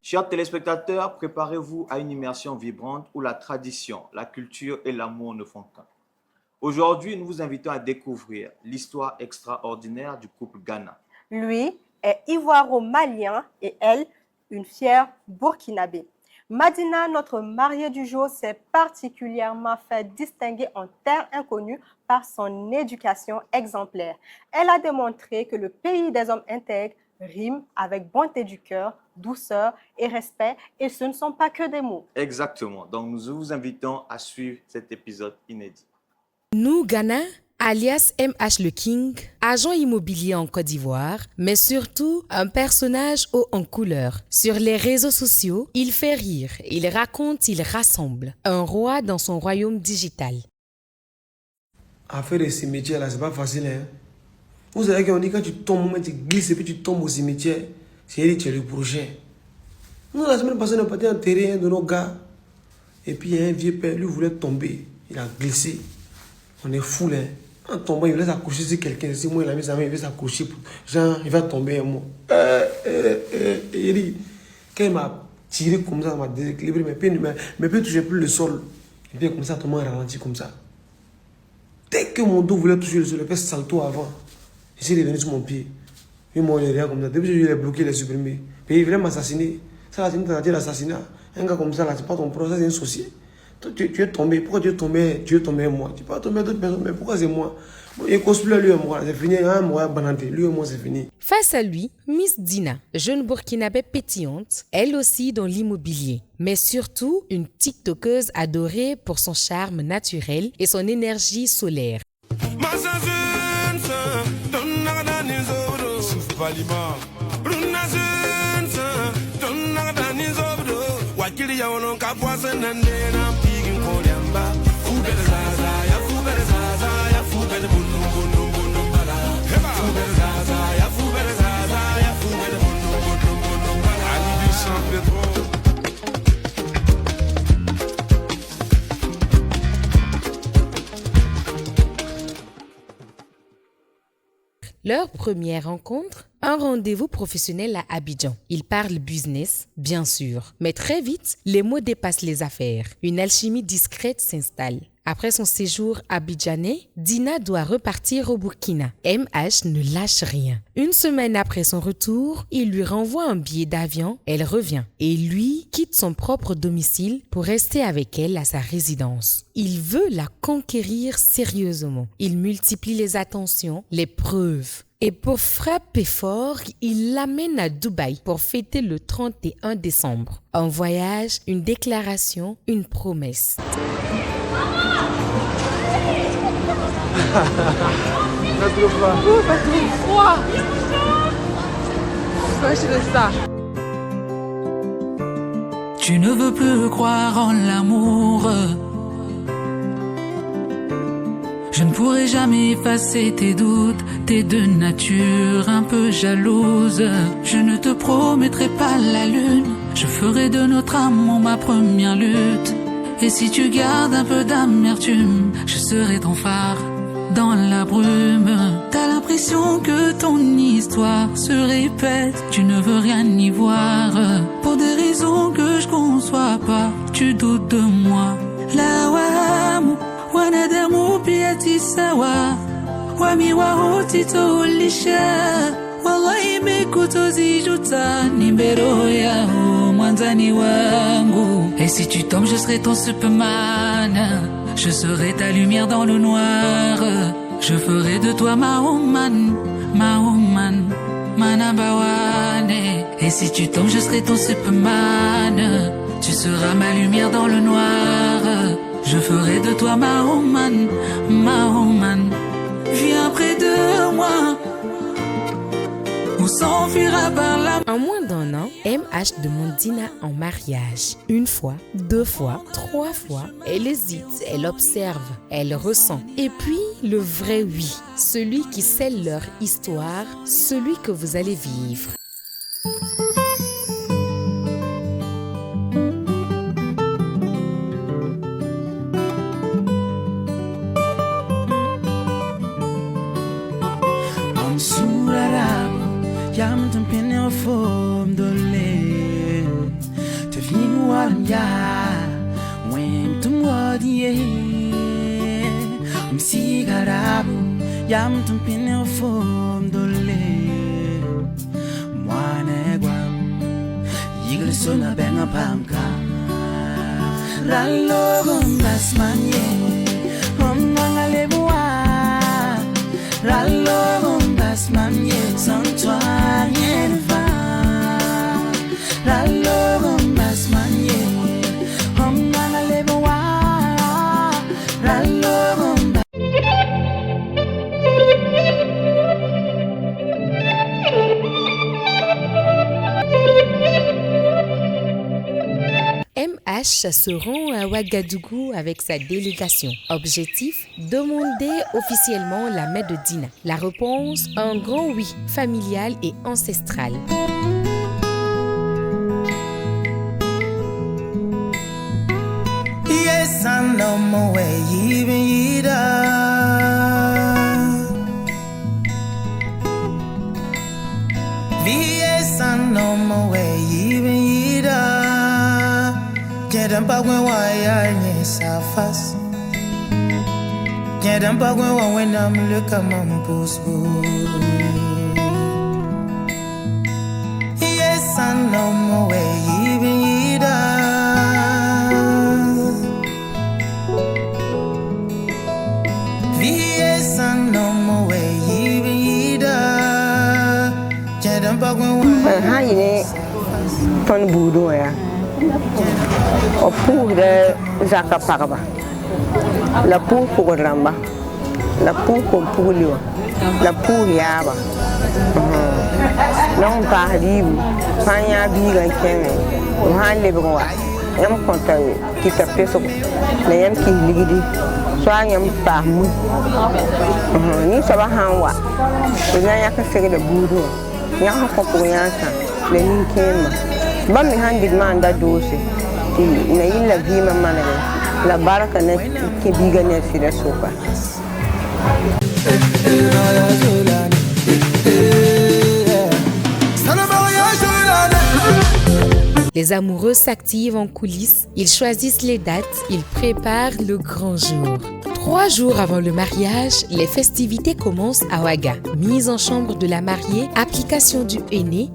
Chers téléspectateurs, préparez-vous à une immersion vibrante où la tradition, la culture et l'amour ne font qu'un. Aujourd'hui, nous vous invitons à découvrir l'histoire extraordinaire du couple Ghana. Lui est ivoiro-malien et elle, une fière burkinabé. Madina, notre mariée du jour, s'est particulièrement fait distinguer en terre inconnue par son éducation exemplaire. Elle a démontré que le pays des hommes intègres rime avec bonté du cœur, douceur et respect, et ce ne sont pas que des mots. Exactement. Donc, nous vous invitons à suivre cet épisode inédit. Nous, Ghana, alias MH le King, agent immobilier en Côte d'Ivoire, mais surtout un personnage haut en couleur. Sur les réseaux sociaux, il fait rire, il raconte, il rassemble. Un roi dans son royaume digital. Faire des cimetières là, c'est pas facile. Hein? Vous savez qu'on dit quand tu tombes, tu glisses et puis tu tombes au cimetière, c'est tu es le prochain. Nous, la semaine passée, on a parti enterrer un de nos gars. Et puis, il y a un vieux père, lui voulait tomber. Il a glissé. On est fou là. En tombant, il voulait s'accrocher sur quelqu'un. Si moi, il a mis sa main, il veut s'accrocher. Genre, il va tomber un mot. Il dit, quand il m'a tiré comme ça, il m'a déséquilibré. Mais puis, toucher plus le sol. Et puis, comme ça, tout le monde ralenti comme ça. Dès que mon dos voulait toucher le sol, il fait salto avant. J'essaie de venir sur mon pied. Puis moi, il est rien comme ça. Depuis que je l'ai bloqué, il est supprimé. Puis il voulait m'assassiner. Ça, là, c'est une tentative d'assassinat. Un gars comme ça, là, c'est pas ton procès, c'est un sorcier. Toi, tu es tombé. Pourquoi tu es tombé? Tu es tombé moi. Tu peux pas tomber d'autres personnes. Mais pourquoi c'est moi? Il cosplay lui et moi. C'est fini. Moi, bananté. Lui et moi, c'est fini. Face à lui, Miss Dina, jeune burkinabé pétillante, elle aussi dans l'immobilier. Mais surtout, une tiktokeuse adorée pour son charme naturel et son énergie solaire. Leur première rencontre, un rendez-vous professionnel à Abidjan. Ils parlent business, bien sûr, mais très vite, les mots dépassent les affaires. Une alchimie discrète s'installe. Après son séjour abidjanais, Dina doit repartir au Burkina. MH ne lâche rien. Une semaine après son retour, il lui renvoie un billet d'avion, elle revient. Et lui quitte son propre domicile pour rester avec elle à sa résidence. Il veut la conquérir sérieusement. Il multiplie les attentions, les preuves. Et pour frapper fort, il l'amène à Dubaï pour fêter le 31 décembre. Un voyage, une déclaration, une promesse. Pas trop froid. Ça. Tu ne veux plus croire en l'amour. Je ne pourrai jamais effacer tes doutes, t'es de nature un peu jalouse. Je ne te promettrai pas la lune, je ferai de notre amour ma première lutte. Et si tu gardes un peu d'amertume, je serai ton phare dans la brume. T'as l'impression que ton histoire se répète, tu ne veux rien y voir. Pour des raisons que je conçois pas, tu doutes de moi. La wamu, wanadamu pia tisawa, wami wahotito lisha. Wallahi mekutozijuta, nimbero yao mwanzani wangu. Et si tu tombes, je serai ton Superman. Je serai ta lumière dans le noir. Je ferai de toi ma woman, manabawane. Et si tu tombes, je serai ton Superman. Tu seras ma lumière dans le noir. Je ferai de toi ma woman. Viens près de moi. On s'enfuira par la... En moins d'un an, MH demande Dina en mariage. Une fois, deux fois, trois fois. Elle hésite, elle observe, elle ressent. Et puis, le vrai oui. Celui qui scelle leur histoire, celui que vous allez vivre. Yam tumpine of form dole ya when tumwodie msigarabu yam tumpine fom dole mwane gwam yigle sona benga pamka rallo gondas manye omnanga lebwa rallo gondas manye santoine va rallo gondas manye omnanga lebwa rallo gondas. MH se rend à Ouagadougou avec sa délégation. Objectif, demander officiellement la main de Dina. La réponse, un grand oui, familial et ancestral. Yes, I know my way, even either. Yes, I know my way, even either. Quedam bagulho why nessa face. Quedam bagulho when I'm looking at my busco. Yes, I know my way, even either. Yes, I know my way, even either. Quedam bagulho why. Pan budo ya. O pour de zaka parba. La pour ramba. La pour lio. La pour yaba. Non pas ribu. Panya biga kene. O hande bro. Yam konta ki ta peso. Na yam ki ligidi. So yam pa mu. Ni saba hanwa. Ina yakasege de budo. Nya ko ko yansa. Le ni kema. Ba mi handi manda dose. Na illa vima manere la baraka na ke biga ne sira sopa. Les amoureux s'activent en coulisses, ils choisissent les dates, ils préparent le grand jour. 3 jours avant le mariage, les festivités commencent à Ouaga. Mise en chambre de la mariée, application du henné.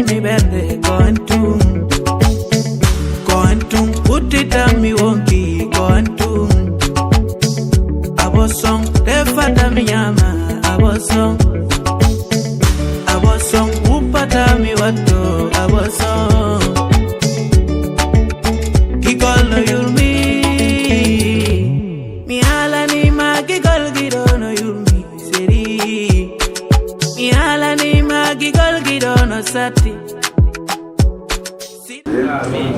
me bende Quantum, put it on me wonky Quantum. Abosong, defata mi yama Abosong, upata mi wato Abosong. Gigol no yurmi, mi ala ni ma gigol gido no yurmi seri. Mi ala ni ma gigol gido no sati. Amin.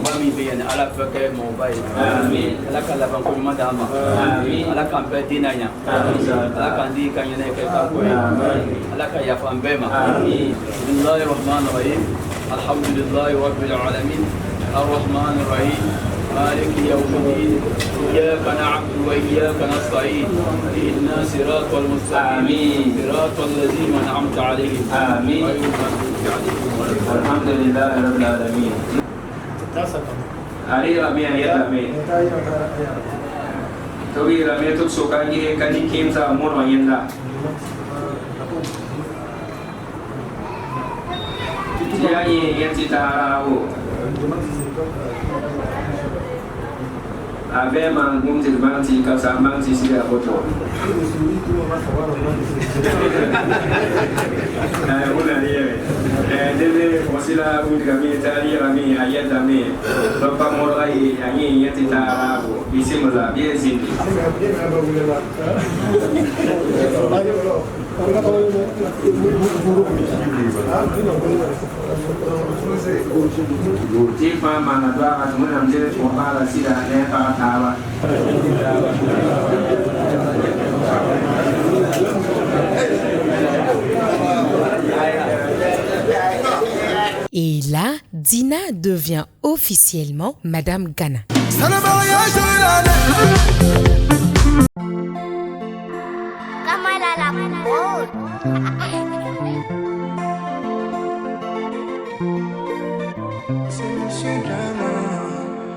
Mami bien ala fake mobile. Amin. Ala kala ban ko madama. Amin. Ala kan pe dinanya. Amin. Ala kan di kan yene ke ka ko. Ala ka ya fan bema. Amin. Bismillahir rahmanir rahim. Alhamdulillahi rabbil alamin. Arrahmanir rahim. مالك يوم الدين إياك نعبد وإياك نستعين اهدنا الصراط المستقيم صراط الذين أنعمت عليهم آمين غير المغضوب عليهم ولا الضالين الحمد لله رب العالمين. Ali ramai ya ramai. Tapi ramai tu suka ni kan kim sa mon main dah. Dia ni yang cita rawu. Abe mang mungkin mangsi kasa mangsi siapa foto. Mula dia. Jadi wasila ud kami tadi kami ayat kami. Bapa mulai yang kita rabu. Bismillah dia sini. Jika mana doa kat mana menjadi kepala sila lepas tawa. Et là, Dina devient officiellement Madame Ghana.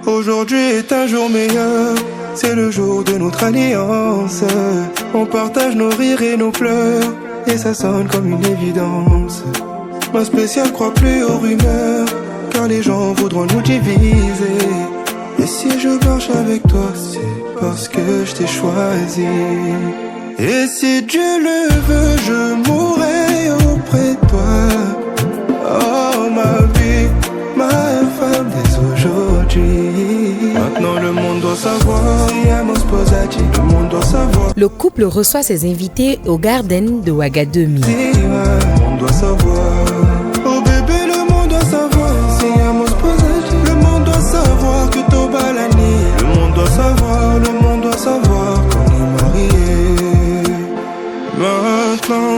Aujourd'hui est un jour meilleur, c'est le jour de notre alliance. On partage nos rires et nos pleurs, et ça sonne comme une évidence. Ma spéciale croit plus aux rumeurs, car les gens voudront nous diviser. Et si je marche avec toi, c'est parce que je t'ai choisi. Et si Dieu le veut, je mourrai auprès de toi. Oh ma vie, ma femme dès aujourd'hui. Maintenant le monde doit savoir, le monde doit savoir. Le couple reçoit ses invités au Garden de Ouagadougou. Le monde doit savoir. Oh bébé, le monde doit savoir. Le monde doit savoir que t'es balani. Le monde doit savoir qu'on est mariés. Maintenant,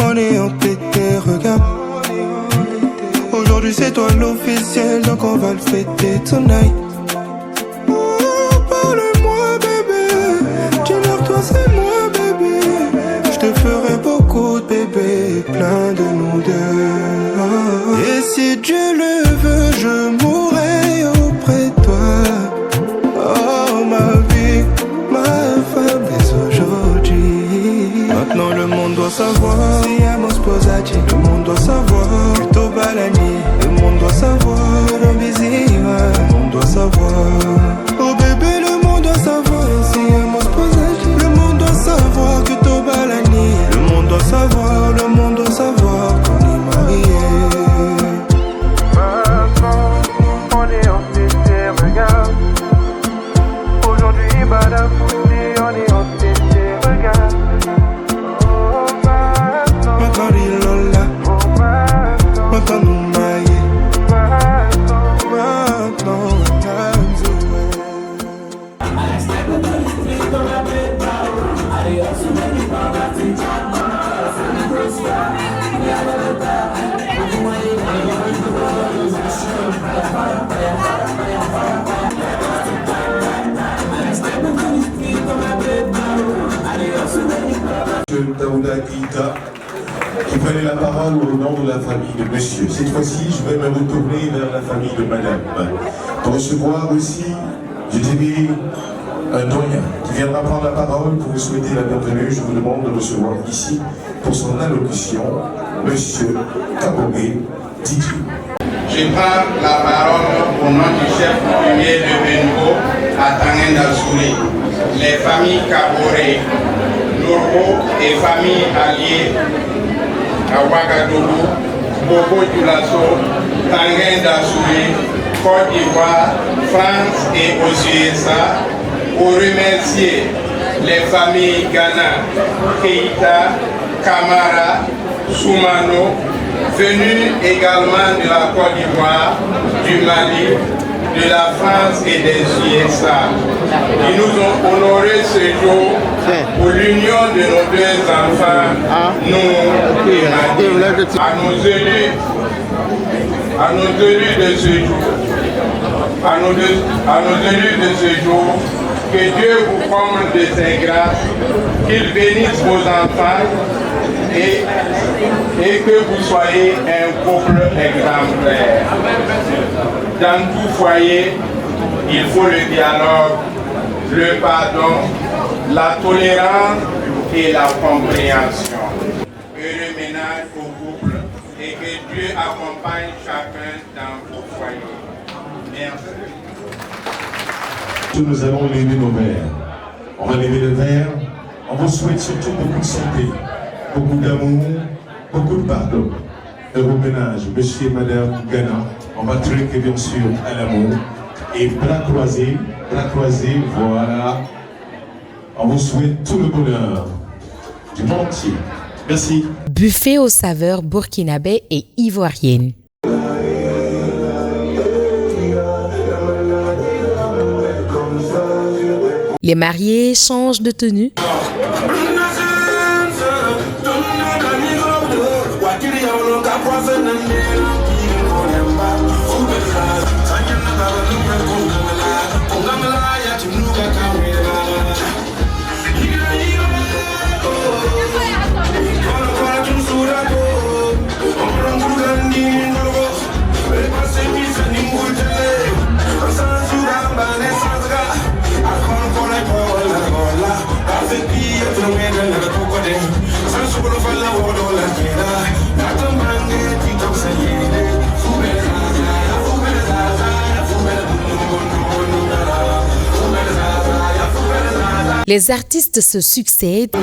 on est entêté, regarde. Aujourd'hui c'est toi l'officiel, donc on va le fêter tonight. Oh, parle-moi bébé, dis-leur toi c'est moi bébé. Je te ferai beaucoup de bébés, plein de nous deux. Oh. Et si Dieu le veut, je mourrai auprès de toi. Oh ma vie, ma femme dès aujourd'hui. Maintenant le monde doit savoir, le monde doit savoir. Plutôt balani, le monde doit savoir. Le monde doit savoir. Oh bébé, le monde doit savoir. Le monde doit savoir que t'es balani. Le monde doit savoir qu'on est mariés. Maintenant, on est entêté, regarde. Aujourd'hui, Bada Fouti, on est entêté, regarde. Lola, maintenant nous maillons, maintenant time's away. Daouda Guida, qui prenait la parole au nom de la famille de monsieur. Cette fois-ci, je vais me retourner vers la famille de madame. Pour recevoir aussi, je dirais, un doyen qui viendra prendre la parole pour vous souhaiter la bienvenue. Je vous demande de recevoir ici, pour son allocution, monsieur Kabogé Didier. Je prends la parole au nom du chef coutumier de Bengo à Tanguenda Souri, les familles Kaboré, Lourbo et familles alliées à Ouagadougou, Bobo Dioulasso, Tanguenda Souri, Côte d'Ivoire, France et aux USA, pour remercier les familles Ghana, Keïta, Camara, Soumano, venus également de la Côte d'Ivoire, du Mali, de la France et des USA, qui nous ont honoré ce jour pour l'union de nos deux enfants, nous et Madina. À nos élus de ce jour, à nos élus de ce jour, que Dieu vous comble de ses grâces, qu'il bénisse vos enfants et que vous soyez un couple exemplaire. Dans tout foyer, il faut le dialogue, le pardon, la tolérance et la compréhension. Heureux ménage au couple et que Dieu accompagne chacun dans vos foyers. Merci. Nous allons lever nos verres. On va lever le verre. On vous souhaite surtout beaucoup de santé, beaucoup d'amour, beaucoup de pardon. Heureux ménage, monsieur et madame Ghana. On va trinquer bien sûr à l'amour. Et bras croisés, voilà. On vous souhaite tout le bonheur du monde entier. Merci. Buffet aux saveurs burkinabé et ivoiriennes. Les mariés changent de tenue. Les artistes se succèdent.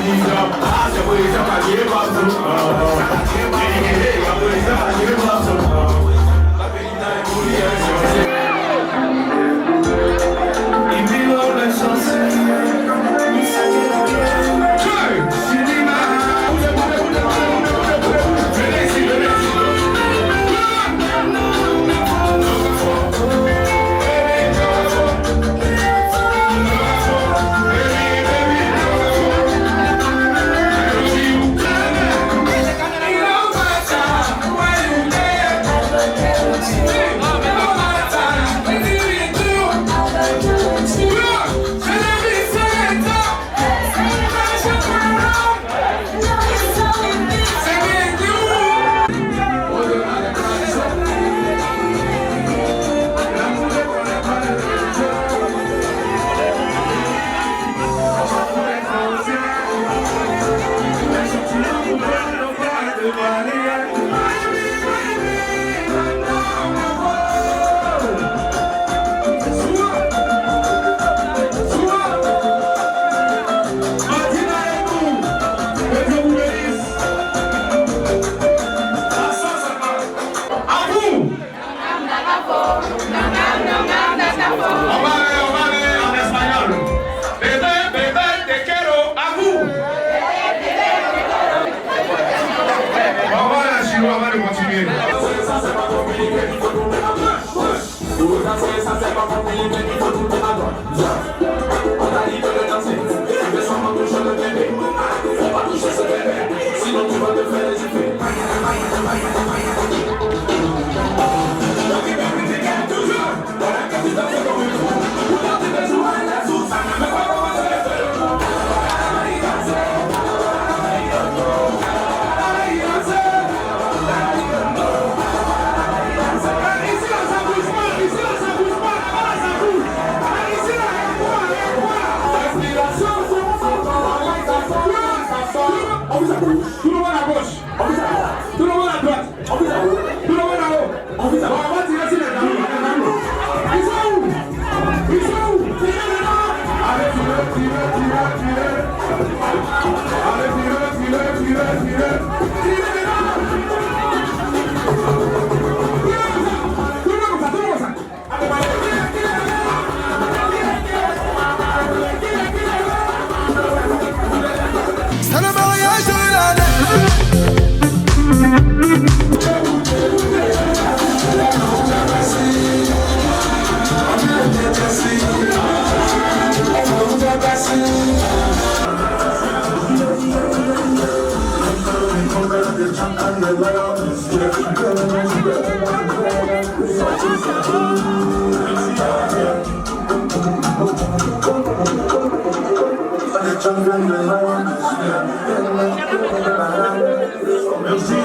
Merci.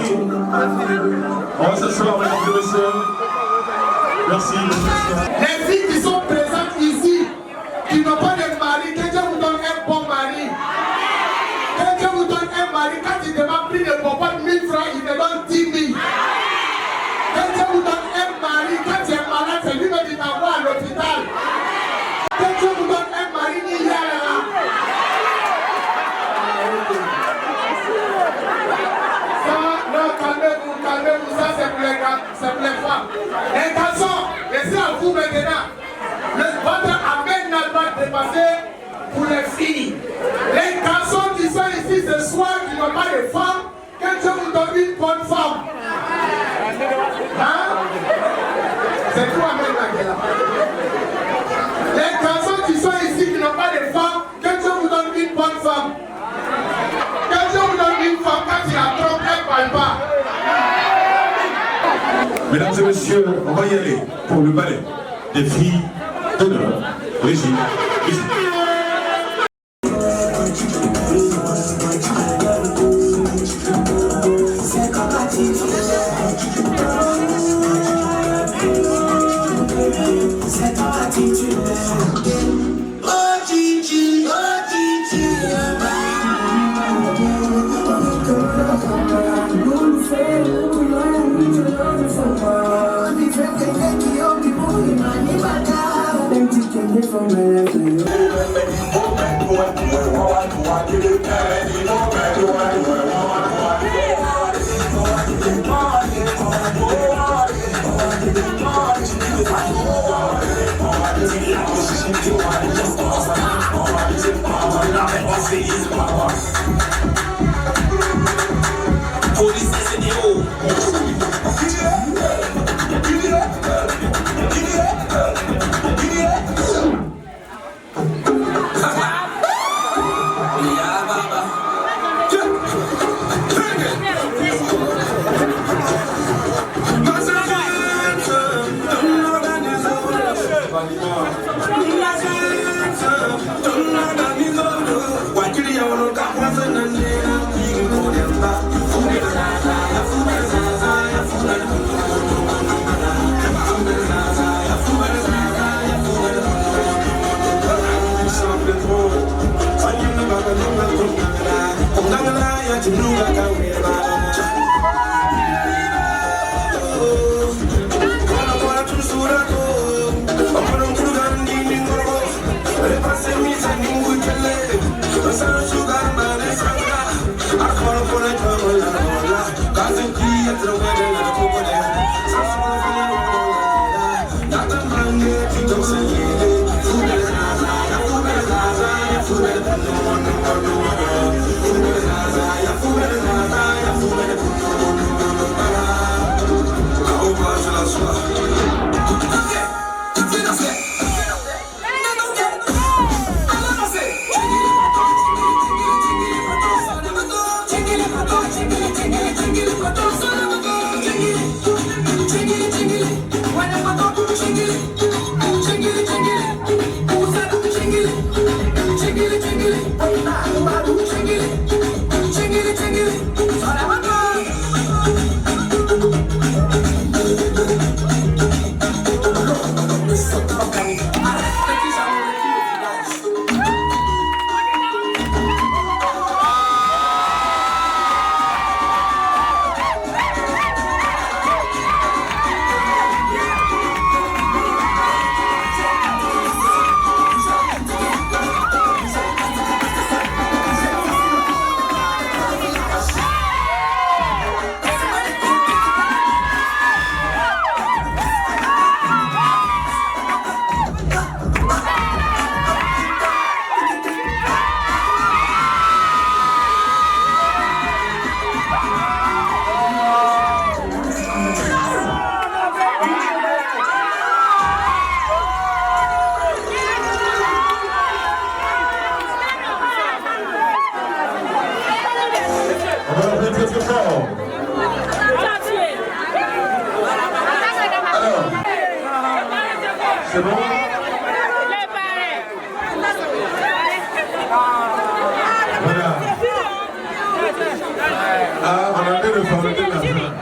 On va s'asseoir, mesdames et messieurs. Merci. Les filles qui sont présentes ici, qui n'ont pas de mari, que Dieu vous donne un bon mari. Que Dieu vous donne un mari, quand il demande plus de popote 1000 francs, il te donne 10 000. Que Dieu vous donne un mari, quand tu es malade, c'est lui-même qui t'envoie à l'hôpital. Que Dieu vous donne un mari, il y a là. Calmez-vous, ça c'est pour les gars, c'est pour les femmes. Les garçons, laissez à vous maintenant. Votre amen n'a pas dépassé pour les filles. Les garçons qui sont ici ce soir, qui n'ont pas de femmes, que Dieu vous donne une bonne femme. Hein? C'est tout amen là. Les garçons qui sont ici, qui n'ont pas de femmes, que Dieu vous donne une bonne femme. Que Dieu vous donne une femme quand il la trompe, elle ne parle pas. Mesdames et messieurs, on va y aller pour le ballet des filles d'honneur. Brigitte. Alors, c'est bon? Voilà. Ah, on a fait le fabriquer la fin.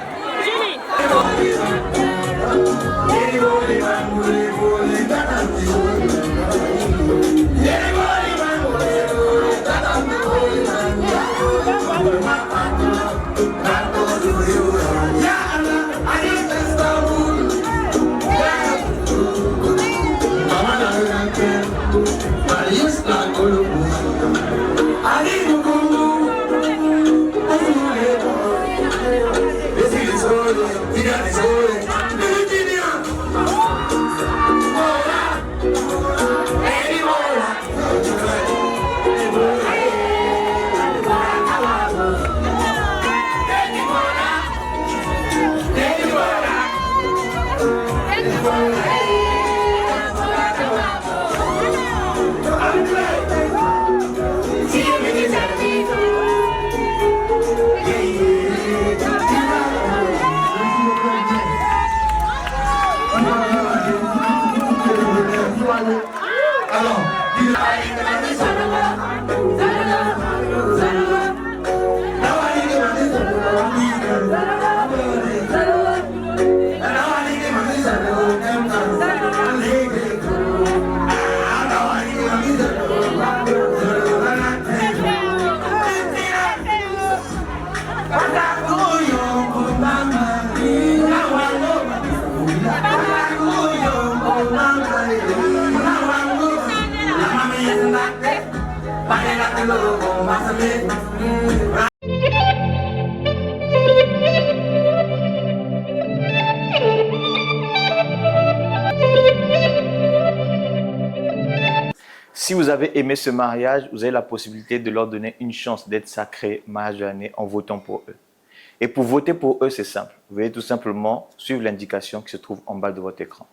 Si vous avez aimé ce mariage, vous avez la possibilité de leur donner une chance d'être sacré mariage de l'année en votant pour eux. Et pour voter pour eux, c'est simple. Vous allez tout simplement suivre l'indication qui se trouve en bas de votre écran.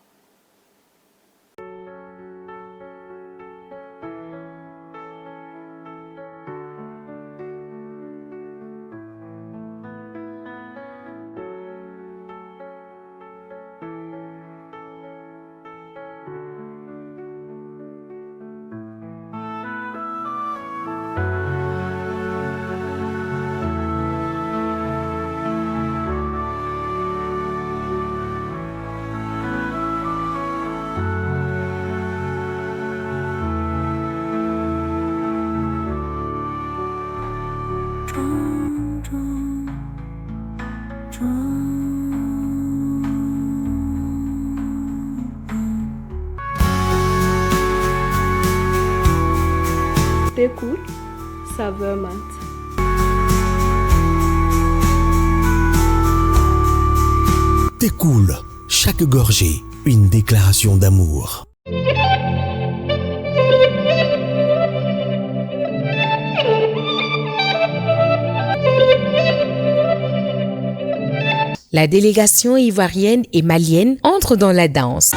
Thé cool, saveur menthe. Thé cool, chaque gorgée, une déclaration d'amour. La délégation ivoirienne et malienne entre dans la danse.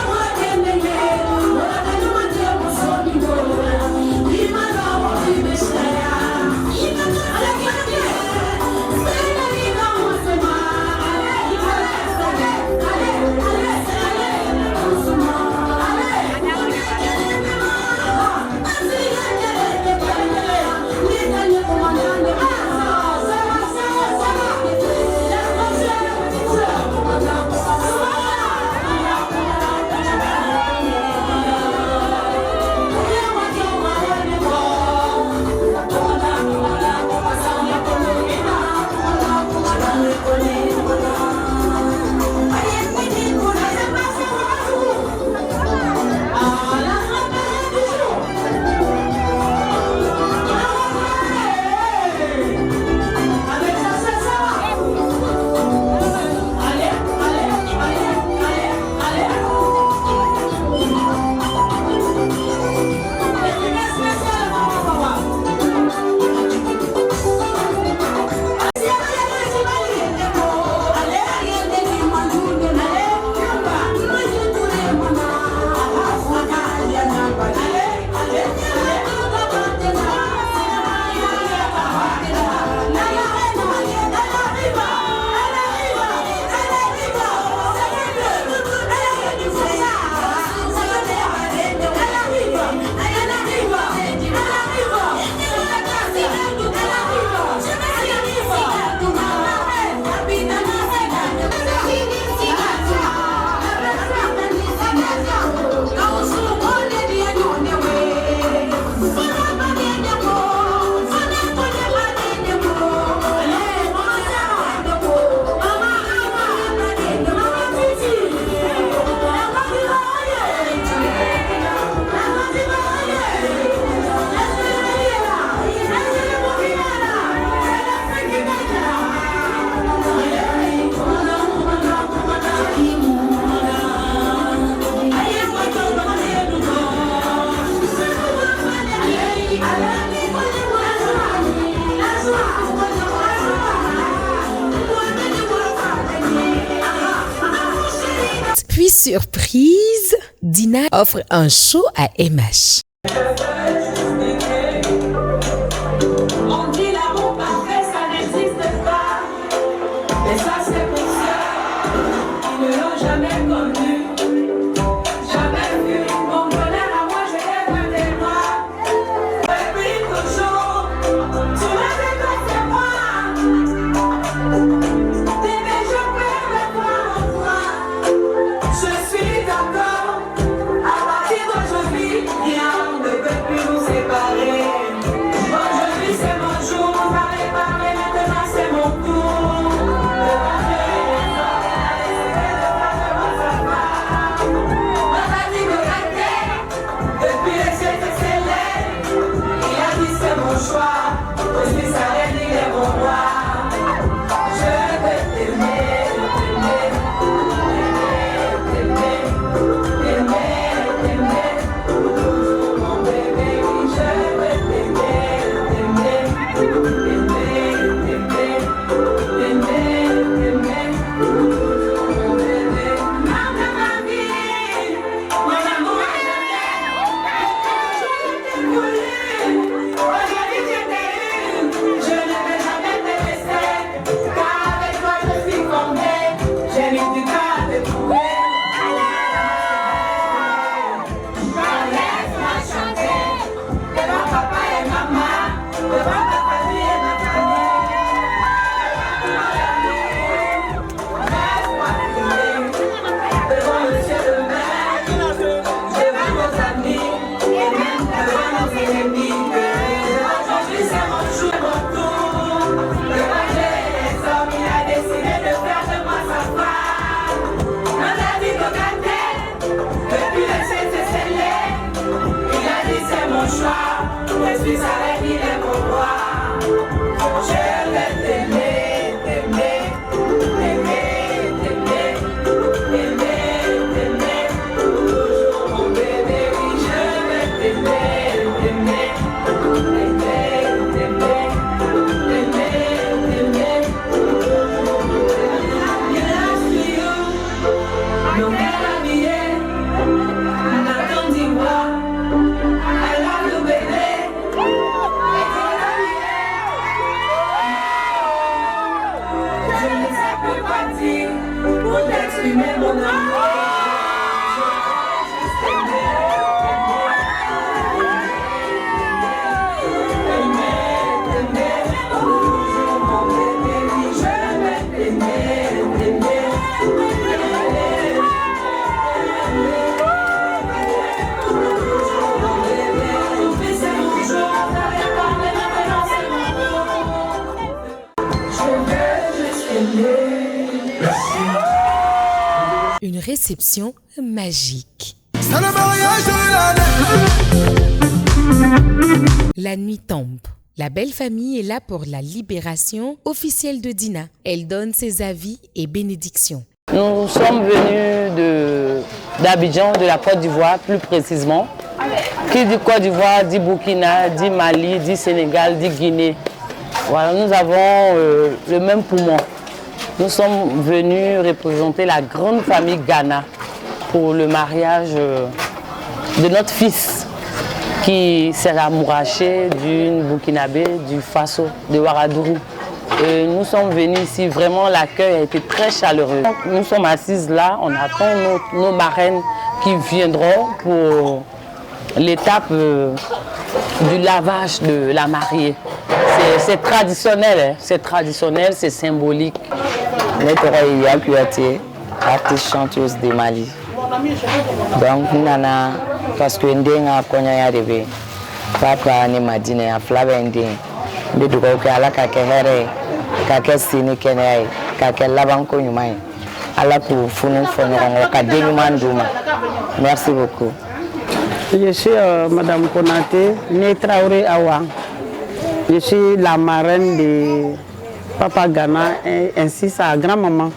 Surprise! Dina offre un show à MH. On dit l'amour parfait, ça n'existe pas. Et ça, c'est pour ceux qui ne l'ont jamais connu. Jamais vu mon bonheur à moi, je l'ai vu des moi. Et puis toujours, tu m'as dit que c'est moi. Bébé, je peux me voir en toi. Je suis d'accord. À partir d'aujourd'hui, rien ne peut plus nous séparer. Aujourd'hui c'est mon jour, vous avez parlé, maintenant c'est mon tour. Le manger les hommes, il a décidé de faire de moi sa femme. On a dit me rater, depuis les cieux étaient scellés. Il a dit c'est mon choix, je suis sa reine, il est mon roi. Je vais t'aimer, t'aimer, t'aimer, t'aimer, t'aimer, toujours mon bébé, oui je vais t'aimer, t'aimer, t'aimer, t'aimer, t'aimer, t'aimer, toujours mon bébé. Maman de ma vie, mon amour je t'aime, toujours je t'ai voulu, aujourd'hui je t'ai eu, je ne vais jamais te laisser, car avec toi je suis fondée, j'ai mis du temps à te trouver. Laisse-moi chanter devant papa et maman, devant ta famille et ma famille. Laisse-moi crier devant le ciel de mer, devant nos amis et même devant nos ennemis. Aujourd'hui c'est mon jour, mon tour. Le manger les hommes, il a décidé de faire de moi sa femme. On a dit de gâter, depuis le ciel s'est scellé. Il a dit c'est mon choix, je suis sa reine, il est mon roi. Je vais t'aimer, t'aimer, t'aimer, t'aimer, t'aimer, t'aimer, toujours mon bébé, oui je vais t'aimer, t'aimer, t'aimer, t'aimer, t'aimer, t'aimer, toujours mon bébé. Il love you, mon bel habillé, Nathan dis-moi. I love you, baby. Je ne sais plus quoi dire pour t'exprimer mon amour. Je vais juste t'aimer, t'aimer, toujours mon bébé. Oui, je vais t'aimer, t'aimer, Une réception magique. La nuit tombe. La belle famille est là pour la libération officielle de Dina. Elle donne ses avis et bénédictions. Nous sommes venus d'Abidjan, de la Côte d'Ivoire plus précisément. Qui dit Côte d'Ivoire, dit Burkina, dit Mali, dit Sénégal, dit Guinée. Voilà, nous avons le même poumon. Nous sommes venus représenter la grande famille Ghana pour le mariage de notre fils qui s'est amouraché d'une Burkinabé, du Faso, de Ouagadougou. Et nous sommes venus ici, vraiment l'accueil a été très chaleureux. Nous sommes assises là, on attend nos marraines qui viendront pour l'étape du lavage de la mariée. C'est traditionnel, c'est symbolique. Netora Kouyaté, artiste chanteuse de Mali. Donc, nana, parce que ndenga konya ya rebe, papa ni madine ya flava ndeng. Beduka uke ala kake here, kake sini kenai, kake labanko nyumai. Ala ku funu fonyo kade nyumanduma. Merci beaucoup. Je suis Madame Konaté, née Traoré Awa. Je suis la marraine de Papa Ghana et ainsi sa grand-maman.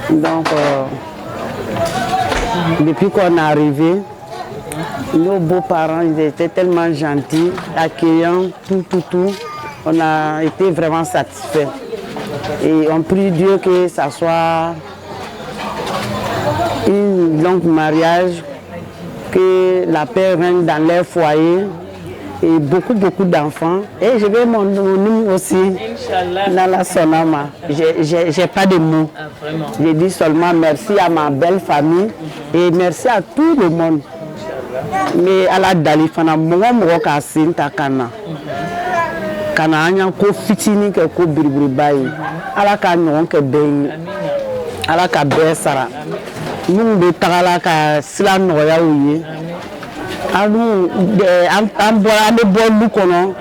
Donc, depuis qu'on est arrivé, nos beaux-parents ils étaient tellement gentils, accueillants, tout. On a été vraiment satisfaits. Et on prie Dieu que ça soit un long mariage, que la paix règne dans leur foyer et beaucoup d'enfants. Et je vais mon nom aussi dans la Sonama. J'ai pas de mots. Je dis seulement merci à ma belle famille et merci à tout le monde. Mais à la Dalifana, moi, je suis Kana. Kana anya ko fitini ke ko biribiribayi ala ka ɲɔgɔn kɛ bɛɛ ye ala ka bɛɛ sara minnu bɛ tagala ka sira nɔgɔya u ye an bɛ bɔ lu kɔnɔ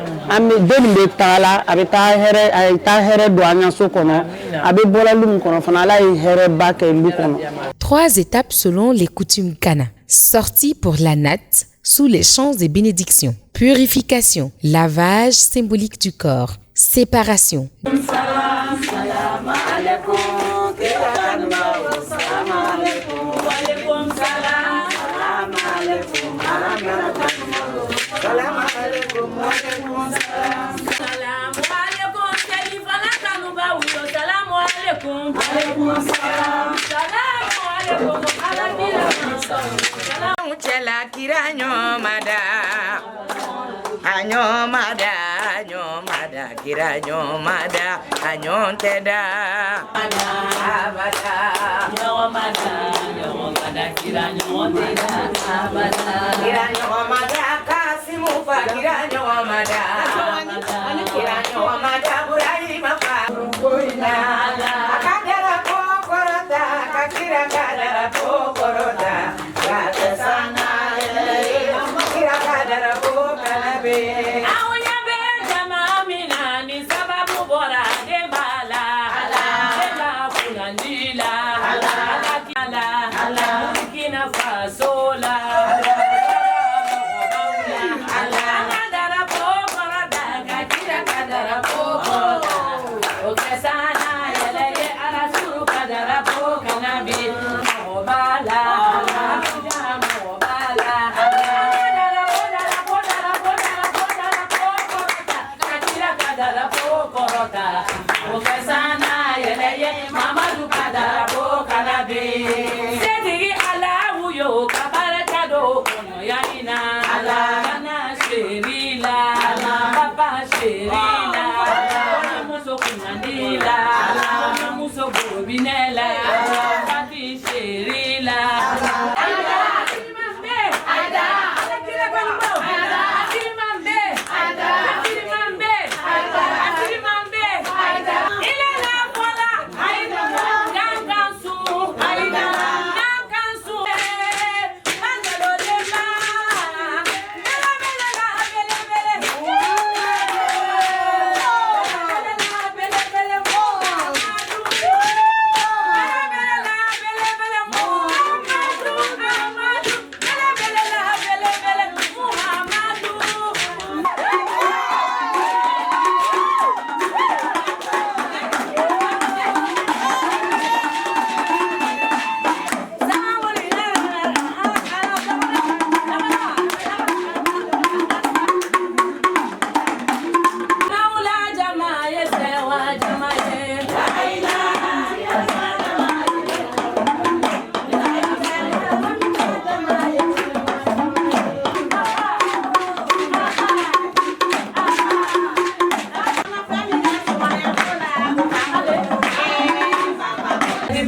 den min bɛ tagala a bɛ taa hɛrɛ don an ka so kɔnɔ a bɛ bɔla lu min kɔnɔ fana ala ye hɛrɛba kɛ lu kɔnɔ. 3 étapes selon les coutumes Ghana. Sortie pour la natte sous les chants et bénédictions. Purification, lavage symbolique du corps. Séparation. Chela kiranyo mada anyo mada kiranyo mada anyo teda abada anyo mada kiranyo teda abada kiranyo mada kasimu fa kiranyo mada burai mafa koina akadara pokorota kakira kadara pokorota sana kira kadara pokorota awunya be jama mina ni sababu bora de bala ala kunandila ala kina fasola ala kadara pokorota kakira kadara pokorota okesana yele ala suru kadara pokonabi bala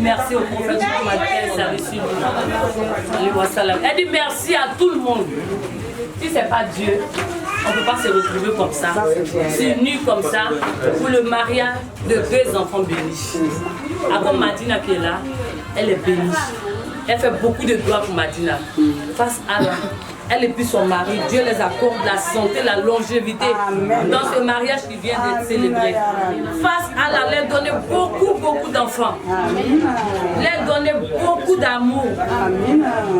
Merci au prophète Mohammed, elle a reçu elle dit merci à tout le monde. Si c'est pas Dieu, on ne peut pas se retrouver comme ça, unis comme ça, pour le mariage de 2 enfants bénis. Après Madina qui est là, elle est bénie. Elle fait beaucoup de gloire pour Madina. Face à Allah, elle et puis son mari, Dieu les accorde la santé, la longévité dans ce mariage qui vient d'être célébré. Face à Allah, leur donner beaucoup d'enfants. Leur donner beaucoup d'amour,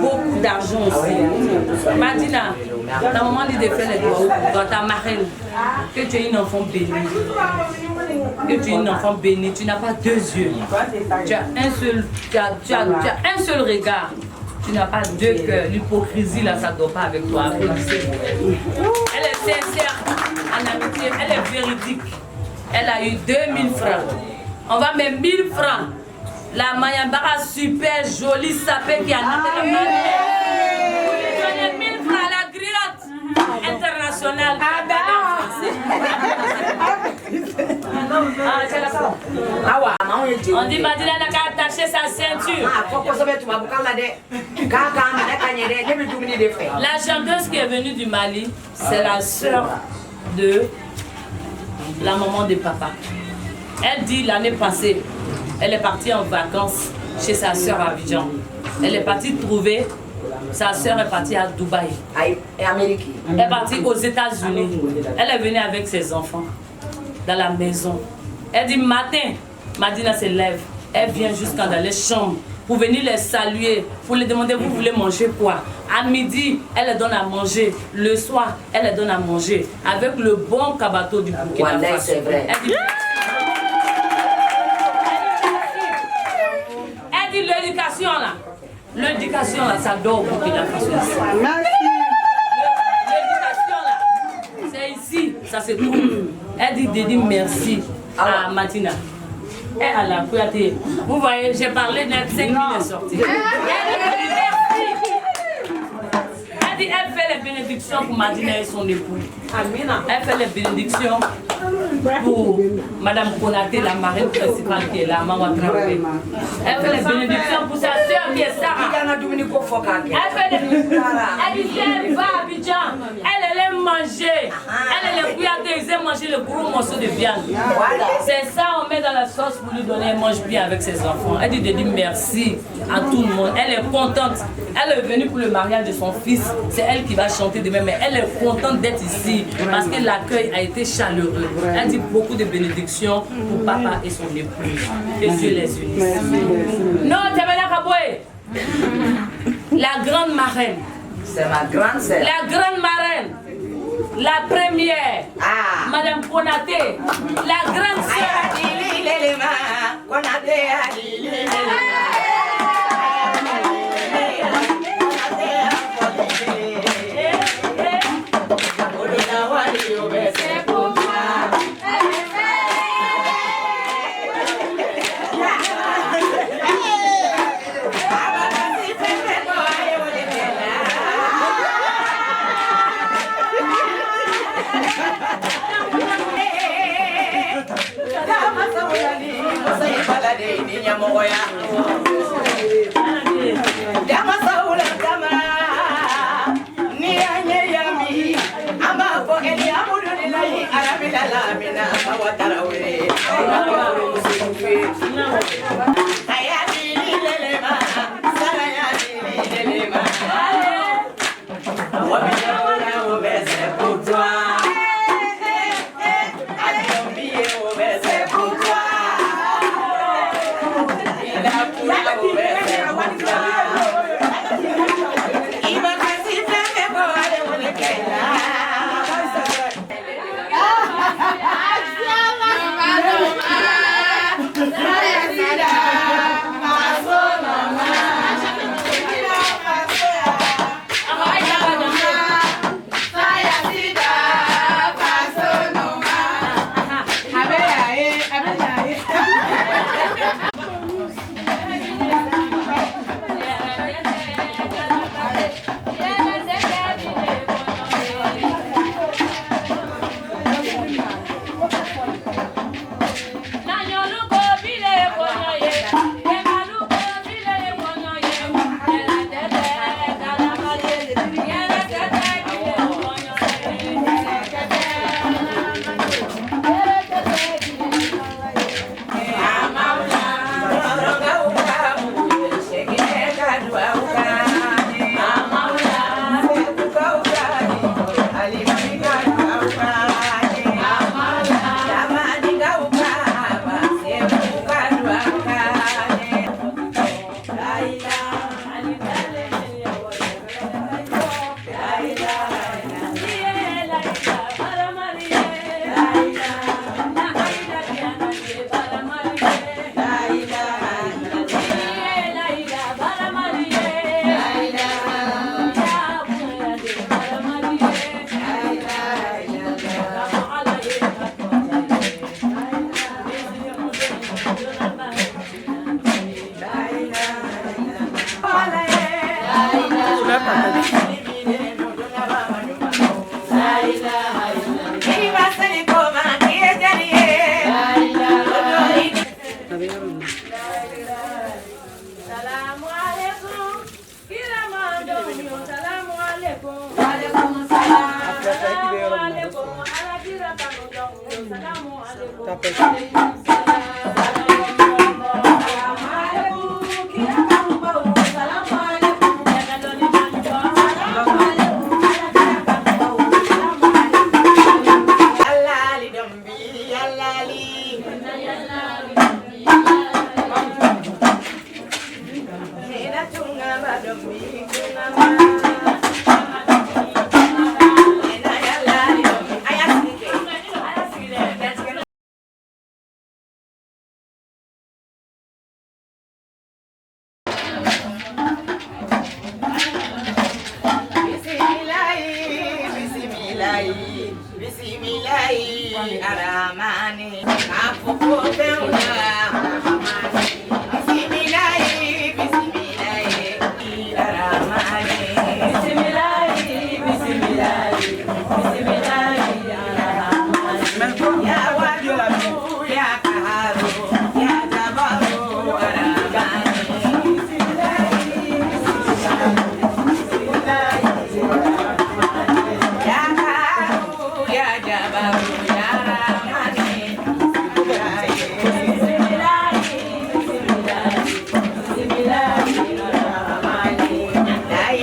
beaucoup d'argent aussi. Madina, ta maman dit de faire les doigts dans ta marraine, que tu es une enfant bénie. Que tu es une enfant bénie, tu n'as pas 2 yeux. Tu as un seul regard. Tu n'as pas 2 cœurs. L'hypocrisie, là, ça ne doit pas avec toi. Elle est sincère en amitié, elle est véridique. Elle a eu 2000 francs. On va mettre 1000 francs La Mayambara super jolie sapée qui a noté la main. Vous lui donnez 1000 francs à la griotte internationale. On dit Madina n'a qu'à attacher sa ceinture. La chanteuse qui est venue du Mali, c'est la sœur de la maman de papa. Elle dit l'année passée, elle est partie en vacances chez sa sœur à Abidjan. Elle est partie trouver, sa sœur est partie à Dubaï. Elle est partie aux États-Unis. Elle est venue avec ses enfants dans la maison. Elle dit matin, Madina se lève. Elle vient jusqu'à dans les chambres pour venir les saluer, pour les demander vous voulez manger quoi. À midi, elle les donne à manger. Le soir, elle les donne à manger avec le bon cabato du Burkina Faso. C'est vrai. Elle dit l'éducation là. L'éducation là, ça dort au Burkina Faso. L'éducation là, c'est ici, ça se trouve. Elle dit Dédi merci à Madina. Et à la Kouyaté. Vous voyez, j'ai parlé d'être 5 minutes sorties. Elle dit elle fait les bénédictions pour Madina et son époux. Elle fait les bénédictions pour Madame Konaté, la marraine principale qui est là, Maman Traoré. Elle fait les bénédictions pour sa soeur qui est Sarah. Elle fait les bénédictions. Elle dit elle va à Abidjan. Elle aime manger. Elle les Kouyaté, ils aiment manger le gros morceau de viande. C'est ça, on met dans la sauce pour lui donner, elle mange bien avec ses enfants. Elle dit de dire merci à tout le monde. Elle est contente. Elle est venue pour le mariage de son fils. C'est elle qui va chanter demain, mais elle est contente d'être ici parce que l'accueil a été chaleureux. Elle dit beaucoup de bénédictions pour papa et son épouse. Que Dieu les unisse. Non, Tchamena Kaboué, la grande marraine. C'est ma grande sœur. La grande marraine. La première, Madame Konaté, la grande sœur. Salamu alaikum. Kiramandonyo. Salamu alaikum. Alaikum salam. Salamu alaikum. Alakira kanodonyo. Salamu alaikum. Alaikum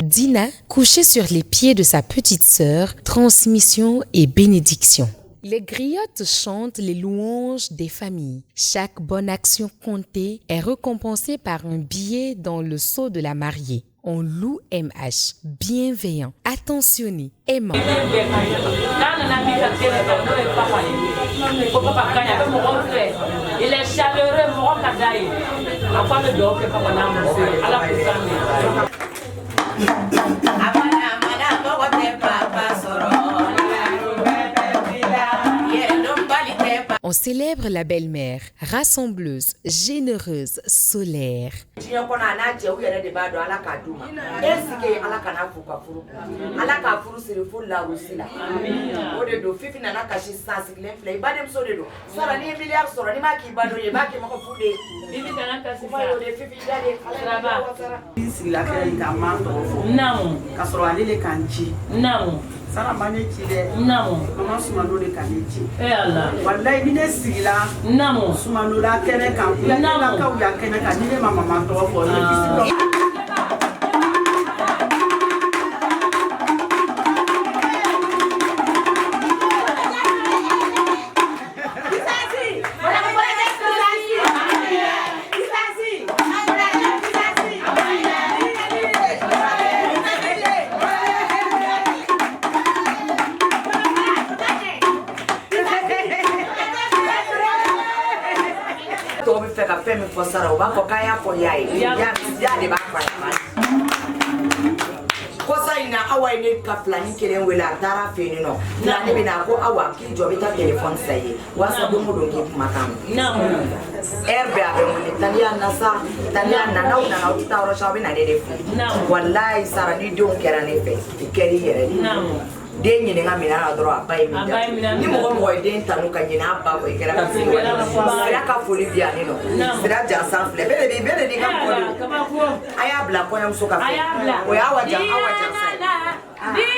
Dina, couchée sur les pieds de sa petite sœur, transmission et bénédiction. Les griottes chantent les louanges des familles. Chaque bonne action comptée est récompensée par un billet dans le seau de la mariée. On loue MH, bienveillant, attentionné, aimant. Il est chaleureux, mon kadaï. Après le dos, On célèbre la belle-mère, rassembleuse, généreuse, solaire. Sara mane ci de namo mama sumano de kaneti Allah wallahi ni ne sigila namo sumano la kene kan ya la ka ya kene kan ni mama man to fo ni Sara, o bako kaya po yai. Ya de bako ya. Kosa ina awa ine ka flani kelen wela dara feni no. Na ne bina ko awa ki jo bita telephone sayi. Wasa do mo do ki makam. Na. Erbe abe mo Italian na sa, Italian na na kita oro shabe na de fu. Wallahi Sara ni don kera ne fe. Ikeri yere. Na. Den ɲini ka minɛ la dɔrɔn a ba ye min da ni mɔgɔ mɔgɔ ye den tanu ka ɲinɛ a ba kɔ i kɛra ka sira ka foli bi yan nɔ sira jansan filɛ bɛɛ de di ka mɔgɔ don a y'a bila kɔɲɔmuso ka fɛ o y'awa jansan ye.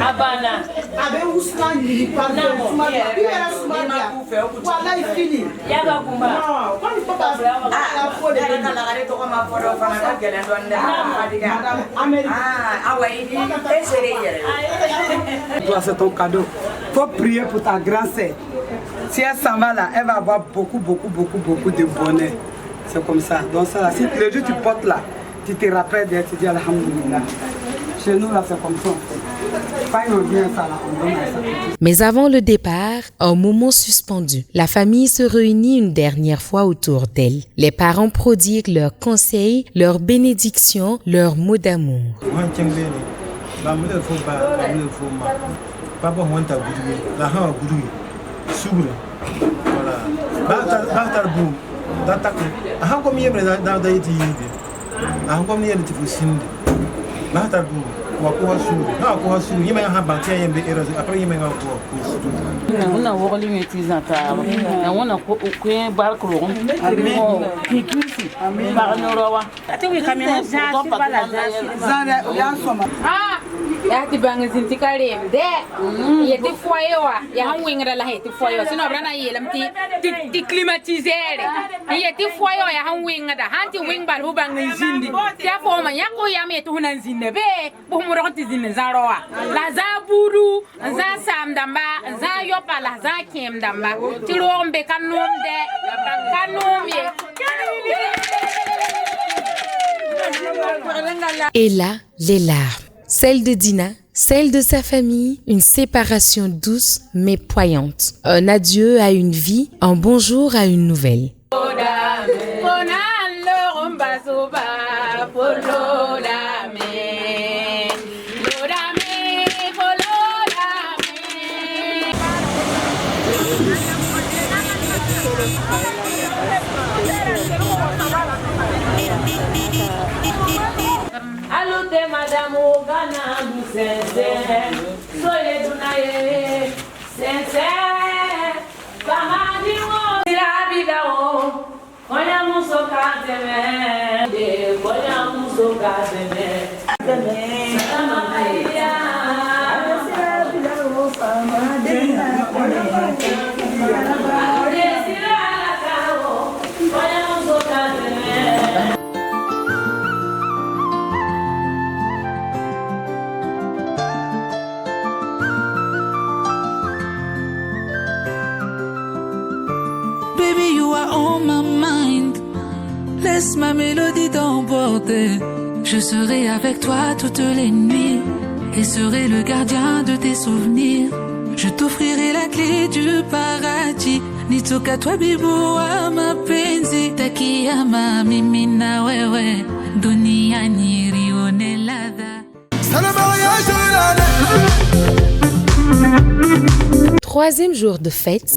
Abana. Abe usna ni parle usma ya. Biara usma ya. Wala ifini. Ya ga kumba. No, kwani papa la fode. Ya ka la gare to ma fodo fana ka gele donda. Madame America. Awa ini essayez. Toi c'est ton cadeau. Faut prier pour ta grand-sœur. Si elle s'en va là, elle va avoir beaucoup de bonheur. C'est comme ça. Donc ça là, si le jour tu portes là, tu te rappelles d'elle, tu dis Alhamdulillah. Chez nous là, c'est comme ça. Quand on vient ça là, on donne ça. Mais avant le départ, un moment suspendu. La famille se réunit une dernière fois autour d'elle. Les parents prodiguent leurs conseils, leurs bénédictions, leurs mots d'amour. Una wogli ngetiza tawa na wona ko bar ko ron ki kisi ba no rawa ati wi kamera za ti bala za ya soma ah ya ti bang zin ti kare de ye ti foyewa ya han wingra la he ti foyewa sino brana yelam ti climatiser ye ti foyewa ya han winga da han ti wing bal hu bang zindi ya fo ma ya ko ya me to hunan zinne be bu mu ron ti zinne za rawa la za buru za sam damba za yo pala za kem damba ti rombe kanom de kanom ye. Et là, les larmes. Celle de Dina, celle de sa famille, une séparation douce mais poignante. Un adieu à une vie, un bonjour à une nouvelle. Alute madame Ghana du sincère, soyez dounaye, sincère, Kamadi mo irabidao, konya muso kateme, konya muso kateme, Maria, irabidao, Kamadi Baby, you are on my mind. Laisse ma mélodie t'emporter. Je serai avec toi toutes les nuits et serai le gardien de tes souvenirs. Je t'offrirai la clé du paradis. Nitoka toi bibo ama penzi. Takiyama mimi na wewe. Dunia ni rione ladha. Troisième jour de fête.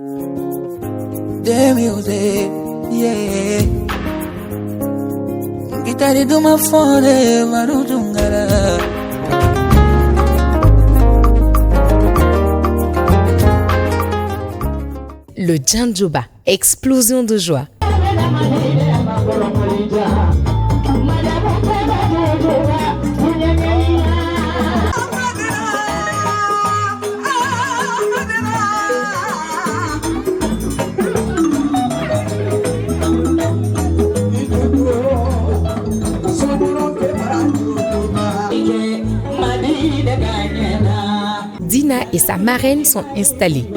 Le Djandjoba, explosion de joie. Dina et sa marraine sont installées.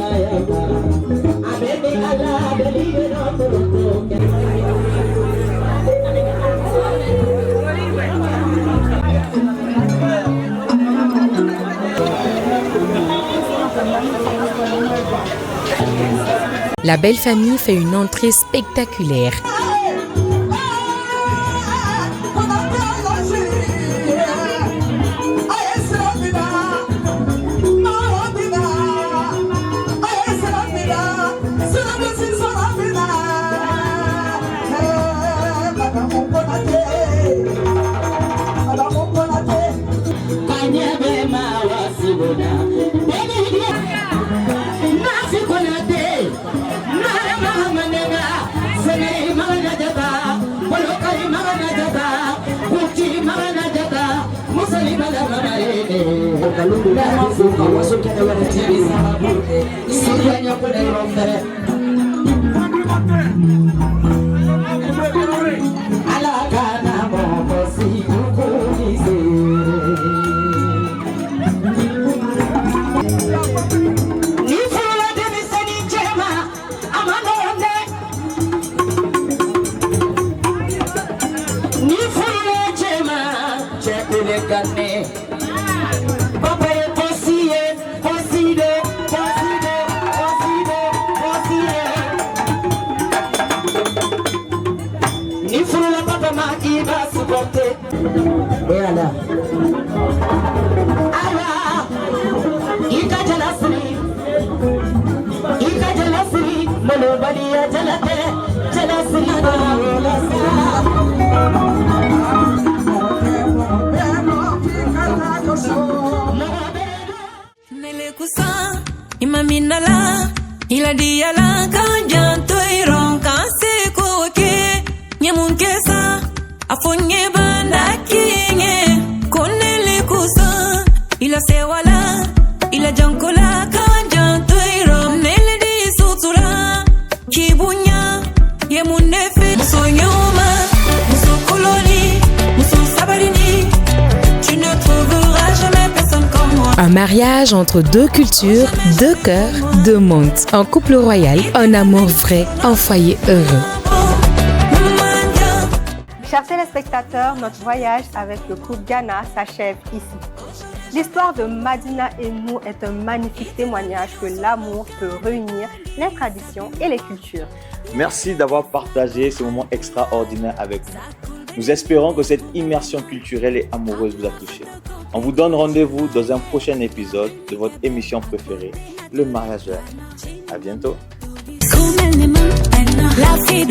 La belle famille fait une entrée spectaculaire. liberté. Voilà. Alors, Ika Jalasri, Molo Badia Jalate, Jalasri, Nele kusa, imaminala, iladiala kanjanto iron kanse koke, nyemunkesa, afonye banda kinye, konele kusa, ila sewala, ila jankola kanjanto iron, nele di sutura, kibunya, yemunefe, musonyoma, musokoloni, musosabarini, tu ne trouveras jamais personne comme moi. Un mariage entre deux cultures, deux cœurs, deux mondes. Un couple royal, un amour vrai, un foyer heureux. Chers téléspectateurs, notre voyage avec le couple Ghana s'achève ici. L'histoire de Madina et nous est un magnifique témoignage que l'amour peut réunir les traditions et les cultures. Merci d'avoir partagé ce moment extraordinaire avec nous. Nous espérons que cette immersion culturelle et amoureuse vous a touché. On vous donne rendez-vous dans un prochain épisode de votre émission préférée, Le Mariage. À bientôt. La fille